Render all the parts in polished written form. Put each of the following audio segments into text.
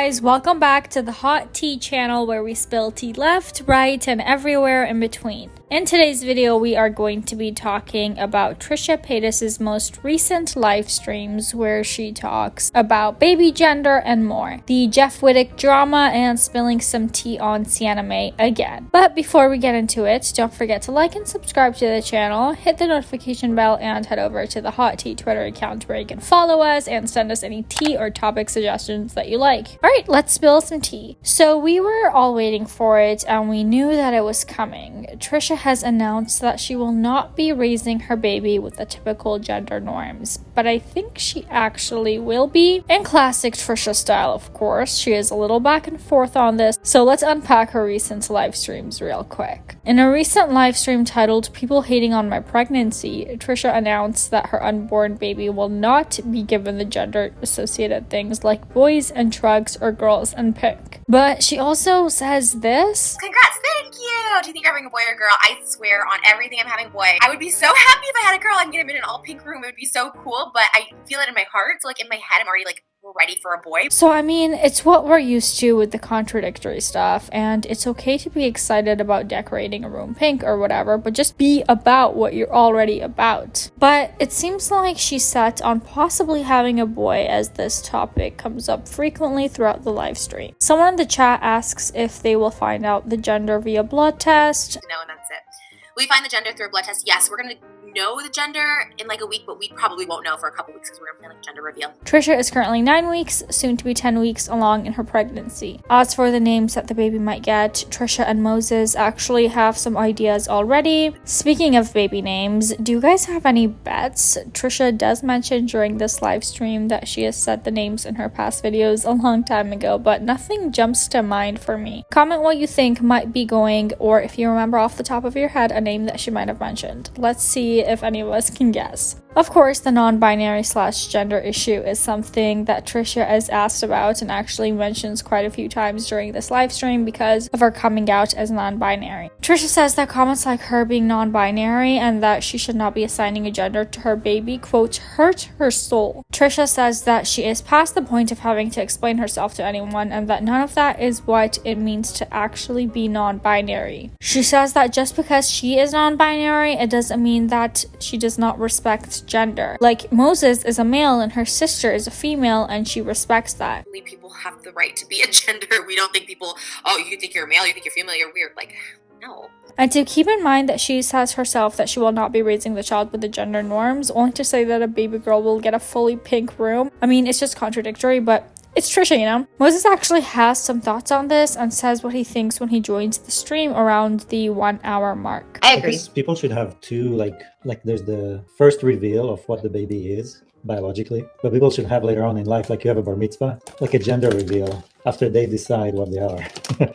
guys, welcome back to the Hot Tea channel where we spill tea left, right, and everywhere in between. In today's video, we are going to be talking about Trisha Paytas' most recent live streams where she talks about baby gender and more, the Jeff Wittek drama, and spilling some tea on Sienna May again. But before we get into it, don't forget to like and subscribe to the channel, hit the notification bell, and head over to the Hot Tea Twitter account where you can follow us and send us any tea or topic suggestions that you like. Alright, let's spill some tea. So we were all waiting for it and we knew that it was coming. Trisha has announced that she will not be raising her baby with the typical gender norms, but I think she actually will be. In classic Trisha style, of course, she is a little back and forth on this, so let's unpack her recent live streams real quick. In a recent live stream titled "People Hating on My Pregnancy," Trisha announced that her unborn baby will not be given the gender-associated things like boys and drugs or girls and pink. But she also says this: "Congrats, thank you! Do you think you're having a boy or girl? I swear on everything I'm having a boy. I would be so happy if I had a girl. I can get him in an all pink room. It would be so cool, but I feel it in my heart. So like in my head, I'm already like ready for a boy." So I mean, it's what we're used to with the contradictory stuff, and it's okay to be excited about decorating a room pink or whatever, but just be about what you're already about. But it seems like she's set on possibly having a boy, as this topic comes up frequently throughout the live stream. Someone in the chat asks if they will find out the gender via blood test. No, and that's it. We find the gender through a blood test. Yes, we're gonna know the gender in like a week, but we probably won't know for a couple weeks because we're gonna plan like gender reveal. Trisha is currently 9 weeks, soon to be 10 weeks along in her pregnancy. As for the names that the baby might get, Trisha and Moses actually have some ideas already. Speaking of baby names, do you guys have any bets? Trisha does mention during this live stream that she has said the names in her past videos a long time ago, but nothing jumps to mind for me. Comment what you think might be going, or if you remember off the top of your head a name that she might have mentioned. Let's see if any of us can guess. Of course, the non-binary / gender issue is something that Trisha is asked about and actually mentions quite a few times during this live stream because of her coming out as non-binary. Trisha says that comments like her being non-binary and that she should not be assigning a gender to her baby, quote, hurt her soul. Trisha says that she is past the point of having to explain herself to anyone and that none of that is what it means to actually be non-binary. She says that just because she is non-binary, it doesn't mean that she does not respect gender. Like, Moses is a male and her sister is a female, and she respects that. People have the right to be a gender. We don't think people, oh, you think you're a male, you think you're female, you're weird. Like, no. And to keep in mind that she says herself that she will not be raising the child with the gender norms, only to say that a baby girl will get a fully pink room. I mean, it's just contradictory, but it's Trisha, you know? Moses actually has some thoughts on this and says what he thinks when he joins the stream around the 1 hour mark. I agree. People should have two, like there's the first reveal of what the baby is biologically, but people should have later on in life, like you have a bar mitzvah, like a gender reveal after they decide what they are.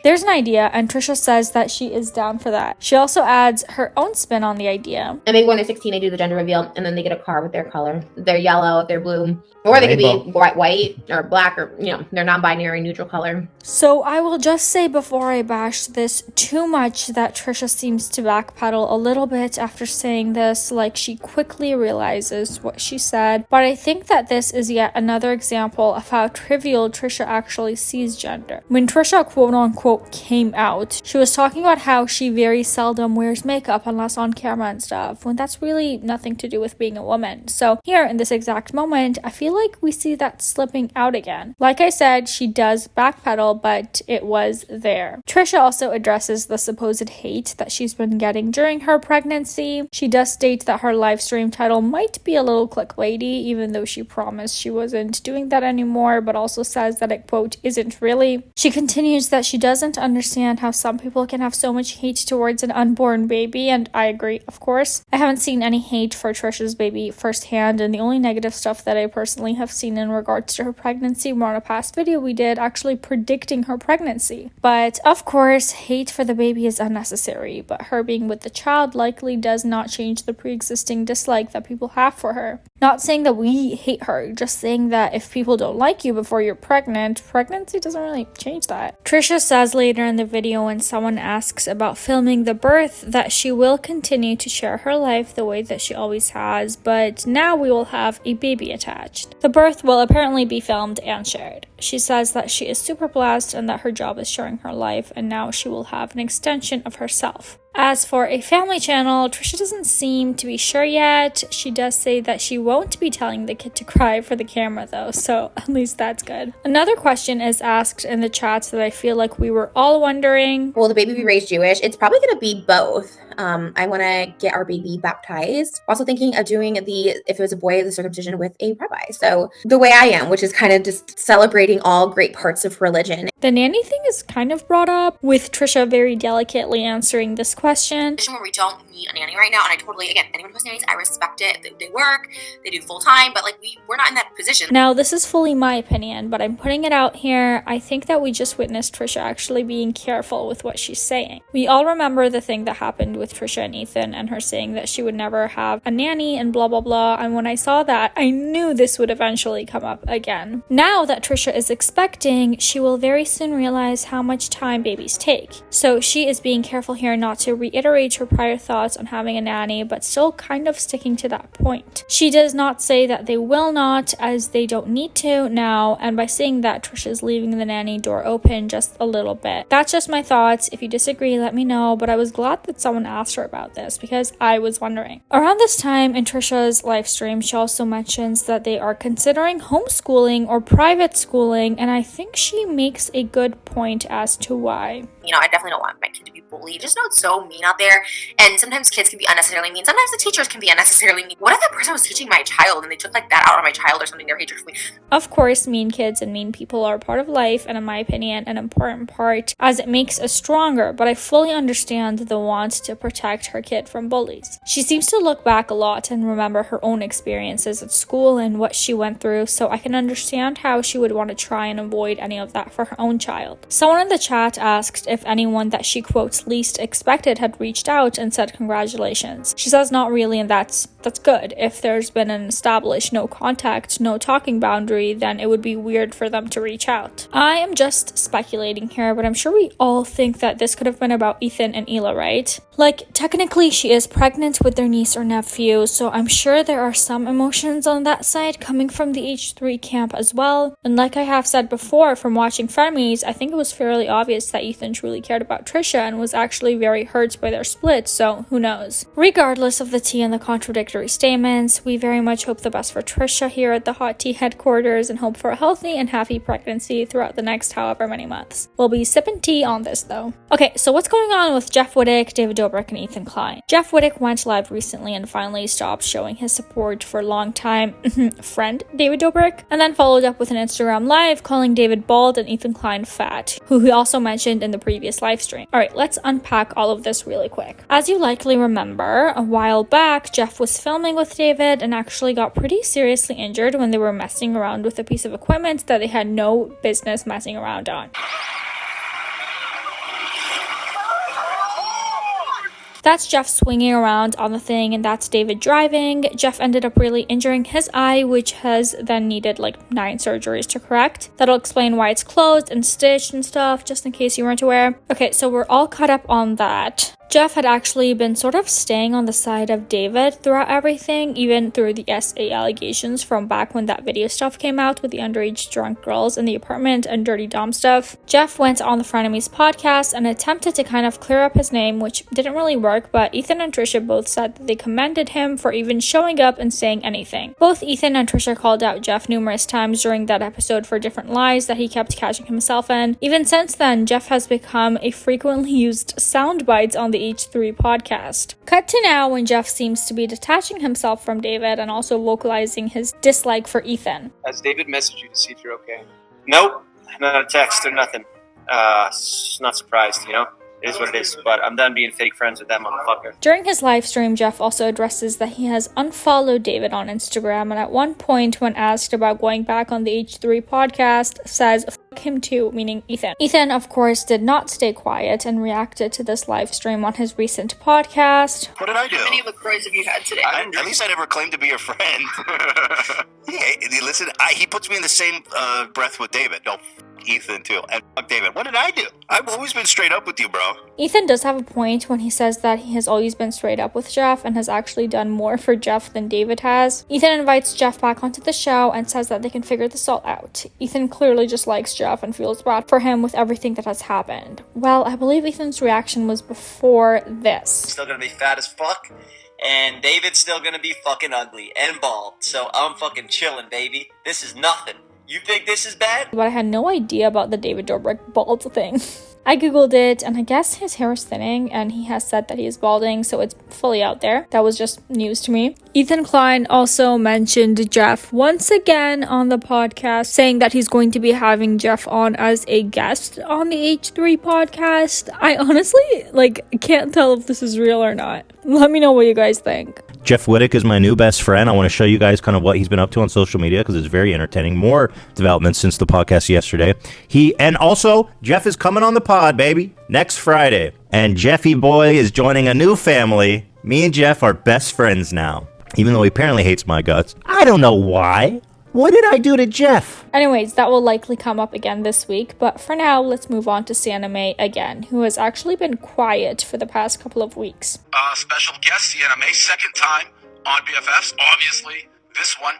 There's an idea, and Trisha says that she is down for that. She also adds her own spin on the idea. And maybe when they're 16, they do the gender reveal, and then they get a car with their color. They're yellow, they're blue, or they could be white or black, or, you know, they're non-binary, neutral color. So I will just say before I bash this too much that Trisha seems to backpedal a little bit after saying this, like she quickly realizes what she said. But I think that this is yet another example of how trivial Trisha actually sees gender. When Trisha quote-unquote came out, she was talking about how she very seldom wears makeup unless on camera and stuff, when that's really nothing to do with being a woman. So here in this exact moment, I feel like we see that slipping out again. Like I said, she does backpedal, but it was there. Trisha also addresses the supposed hate that she's been getting during her pregnancy. She does state that her live stream title might be a little clickbaity, even though she promised she wasn't doing that anymore, but also says that it, quote, isn't really. She continues that she doesn't understand how some people can have so much hate towards an unborn baby, and I agree, of course. I haven't seen any hate for Trisha's baby firsthand, and the only negative stuff that I personally have seen in regards to her pregnancy were on a past video we did actually predicting her pregnancy. But of course, hate for the baby is unnecessary, but her being with the child likely does not change the pre-existing dislike that people have for her. Not saying that we hate her, just saying that if people don't like you before you're pregnant, pregnancy doesn't really change that. Trisha says later in the video when someone asks about filming the birth that she will continue to share her life the way that she always has, but now we will have a baby attached. The birth will apparently be filmed and shared. She says that she is super blessed and that her job is sharing her life, and now she will have an extension of herself. As for a family channel, Trisha doesn't seem to be sure yet. She does say that she won't be telling the kid to cry for the camera though, so at least that's good. Another question is asked in the chats that I feel like we were all wondering. Will the baby be raised Jewish? It's probably going to be both. I want to get our baby baptized. Also thinking of doing if it was a boy, the circumcision with a rabbi. So the way I am, which is kind of just celebrating all great parts of religion. The nanny thing is kind of brought up, with Trisha very delicately answering this question. Where we don't need a nanny right now, and I totally, again, anyone who has nannies, I respect it. They work, they do full time, but like we're not in that position. Now, this is fully my opinion, but I'm putting it out here. I think that we just witnessed Trisha actually being careful with what she's saying. We all remember the thing that happened with Trisha and Ethan and her saying that she would never have a nanny and blah blah blah, and when I saw that, I knew this would eventually come up again. Now that Trisha is expecting, she will very soon realize how much time babies take. So she is being careful here not to reiterate her prior thoughts on having a nanny, but still kind of sticking to that point. She does not say that they will not, as they don't need to now, and by saying that, Trisha is leaving the nanny door open just a little bit. That's just my thoughts. If you disagree, let me know, but I was glad that someone asked her about this because I was wondering. Around this time in Trisha's live stream, she also mentions that they are considering homeschooling or private schooling, and I think she makes a good point as to why. You know, I definitely don't want my kid to be bullied. Just know it's so mean out there, and sometimes kids can be unnecessarily mean. Sometimes the teachers can be unnecessarily mean. What if that person was teaching my child and they took like that out on my child or something? They're hatred for me. Of course, mean kids and mean people are part of life, and in my opinion, an important part, as it makes us stronger, but I fully understand the want to protect her kid from bullies. She seems to look back a lot and remember her own experiences at school and what she went through, so I can understand how she would want to try and avoid any of that for her own child. Someone in the chat asked if anyone that she quotes least expected had reached out and said congratulations. She says not really, and that's good. If there's been an established no contact, no talking boundary, then it would be weird for them to reach out. I am just speculating here, but I'm sure we all think that this could have been about Ethan and Hila, right? Like, technically she is pregnant with their niece or nephew, so I'm sure there are some emotions on that side coming from the H3 camp as well. And like I have said before, from watching Frenemies, I think it was fairly obvious that Ethan truly cared about Trisha and was actually very hurt by their split, so who knows. Regardless of the tea and the contradictory statements, we very much hope the best for Trisha here at the Hot Tea headquarters and hope for a healthy and happy pregnancy throughout the next however many months. We'll be sipping tea on this though. Okay, so what's going on with Jeff Wittek, David Dobrik, and Ethan Klein? Jeff Wittek went live recently and finally stopped showing his support for longtime friend David Dobrik, and then followed up with an Instagram live calling David bald and Ethan Klein fat, who he also mentioned in the previous live stream. Alright, let's unpack all of this really quick. As you likely remember, a while back, Jeff was filming with David and actually got pretty seriously injured when they were messing around with a piece of equipment that they had no business messing around on. That's Jeff swinging around on the thing, and that's David driving. Jeff ended up really injuring his eye, which has then needed like 9 surgeries to correct. That'll explain why it's closed and stitched and stuff, just in case you weren't aware. Okay, so we're all caught up on that. Jeff had actually been sort of staying on the side of David throughout everything, even through the SA allegations from back when that video stuff came out with the underage drunk girls in the apartment and dirty dom stuff. Jeff went on the Frenemies podcast and attempted to kind of clear up his name, which didn't really work, but Ethan and Trisha both said that they commended him for even showing up and saying anything. Both Ethan and Trisha called out Jeff numerous times during that episode for different lies that he kept catching himself in. Even since then, Jeff has become a frequently used soundbite on the H3 podcast. Cut to now when Jeff seems to be detaching himself from David and also vocalizing his dislike for Ethan. Has David messaged you to see if you're okay? Nope, not a text or nothing. Not surprised, you know? It is what it is, but I'm done being fake friends with that motherfucker. During his live stream, Jeff also addresses that he has unfollowed David on Instagram, and at one point when asked about going back on the H3 podcast, says, "F him too, meaning Ethan. Ethan, of course, did not stay quiet and reacted to this live stream on his recent podcast. What did I do? How many LaCroix have you had today? At least I never claimed to be your friend. Listen, he puts me in the same breath with David. No, Ethan too. And fuck David. What did I do? I've always been straight up with you, bro. Ethan does have a point when he says that he has always been straight up with Jeff and has actually done more for Jeff than David has. Ethan invites Jeff back onto the show and says that they can figure this all out. Ethan clearly just likes Jeff and feels bad for him with everything that has happened. Well, I believe Ethan's reaction was before this. Still gonna be fat as fuck, and David's still gonna be fucking ugly and bald. So I'm fucking chilling, baby. This is nothing. You think this is bad? But I had no idea about the David Dobrik bald thing. I googled it, and I guess his hair is thinning, and he has said that he is balding, so it's fully out there. That was just news to me. Ethan Klein also mentioned Jeff once again on the podcast, saying that he's going to be having Jeff on as a guest on the H3 podcast. I honestly, can't tell if this is real or not. Let me know what you guys think. Jeff Wittek is my new best friend. I want to show you guys kind of what he's been up to on social media because it's very entertaining. More developments since the podcast yesterday. And also, Jeff is coming on the pod, baby, next Friday. And Jeffy boy is joining a new family. Me and Jeff are best friends now, even though he apparently hates my guts. I don't know why. What did I do to Jeff? Anyways, that will likely come up again this week, but for now, let's move on to Sienna May again, who has actually been quiet for the past couple of weeks. Special guest, Sienna May, second time on BFFs. Obviously, this one.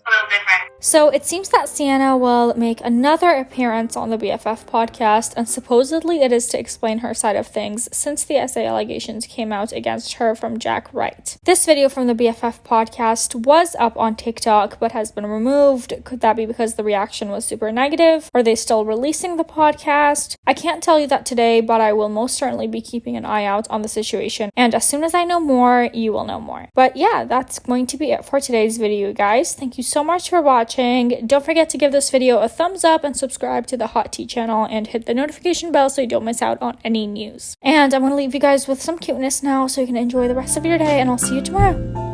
A little different. So it seems that Sienna will make another appearance on the BFF podcast, and supposedly it is to explain her side of things since the essay allegations came out against her from Jack Wright. This video from the BFF podcast was up on TikTok but has been removed. Could that be because the reaction was super negative? Are they still releasing the podcast? I can't tell you that today, but I will most certainly be keeping an eye out on the situation, and as soon as I know more, you will know more. But yeah, that's going to be it for today's video, guys. Thank you so much for watching. Don't forget to give this video a thumbs up and subscribe to the Hot Tea channel and hit the notification bell so you don't miss out on any news. And I'm going to leave you guys with some cuteness now so you can enjoy the rest of your day, and I'll see you tomorrow.